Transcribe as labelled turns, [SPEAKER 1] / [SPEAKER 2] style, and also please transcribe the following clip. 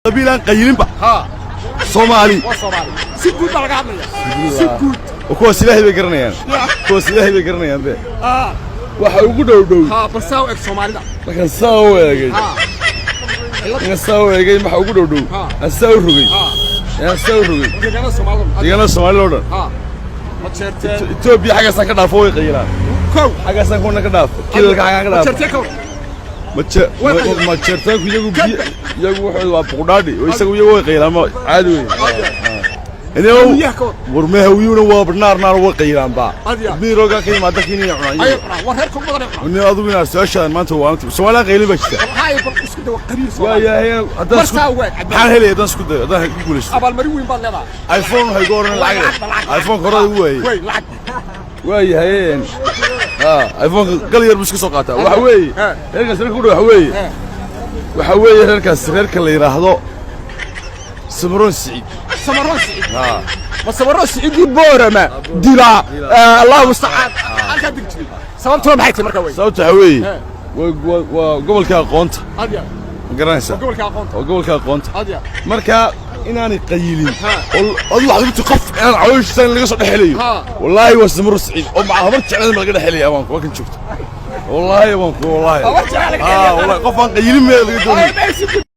[SPEAKER 1] قبيلة قيلين بقى
[SPEAKER 2] ها
[SPEAKER 1] صومالي
[SPEAKER 2] وصومالي سكوت بقى قاعد سكوت
[SPEAKER 1] وكوس إلهي بيقرنيان كوس إلهي بيقرنيان به waxa ugu dhow
[SPEAKER 2] ها برساو اك Soomaalida
[SPEAKER 1] markan soo weegay markan soo weegay waxa ugu dhow aan soo rugay aan soo rugay digana Soomaalida
[SPEAKER 2] ها ma jeerteen
[SPEAKER 1] Ethiopia xaga san ka dhaafo way qeylaan
[SPEAKER 2] kow
[SPEAKER 1] xaga san kuna ka dhaafo kilka xaga ka dhaafo
[SPEAKER 2] jeerteen kow
[SPEAKER 1] ma jeerteen ku iyagu wuxuu waa buqdaadi oo isagu iyagu way qeylaan ma caadi weey إنه ورمه ويونه وابنار نار وقيران با بيروغا كيما دكيني يعنى
[SPEAKER 2] أي ورهكم بدر
[SPEAKER 1] إنه أظن أن سؤال ما أنتوا وانتوا سؤال غير بس
[SPEAKER 2] هاي بركسكده وقرير
[SPEAKER 1] سؤال يا هذا
[SPEAKER 2] مرساوي
[SPEAKER 1] حال هذا سكده هذا يقول إيش
[SPEAKER 2] أبى المريوين بالله
[SPEAKER 1] آيفون هيقولون العقل آيفون كره وين وين هين آيفون قال يربش كسوقاته وحوي هيك سركوا وحوي وحوي هيك سرك اللي يراهضوا سمرون سعيد
[SPEAKER 2] سمرون سعيد وسمرون سعيد بورما ديلا الله المستعان halka digtay sababtoo maxay tahay markaa way
[SPEAKER 1] sababta hawey waa gobolka aqoonta
[SPEAKER 2] hadiya
[SPEAKER 1] garanaysa gobolka aqoonta
[SPEAKER 2] hadiya
[SPEAKER 1] marka inaanay qayilin oo wax lagu qof aan cawishtan laga soo dhaxelayo wallahi waa samro saciid oo ma habar jeclada laga dhaxelayo waan kan joogto wallahi waan wallahi qof aan qayilin meel laga doonayo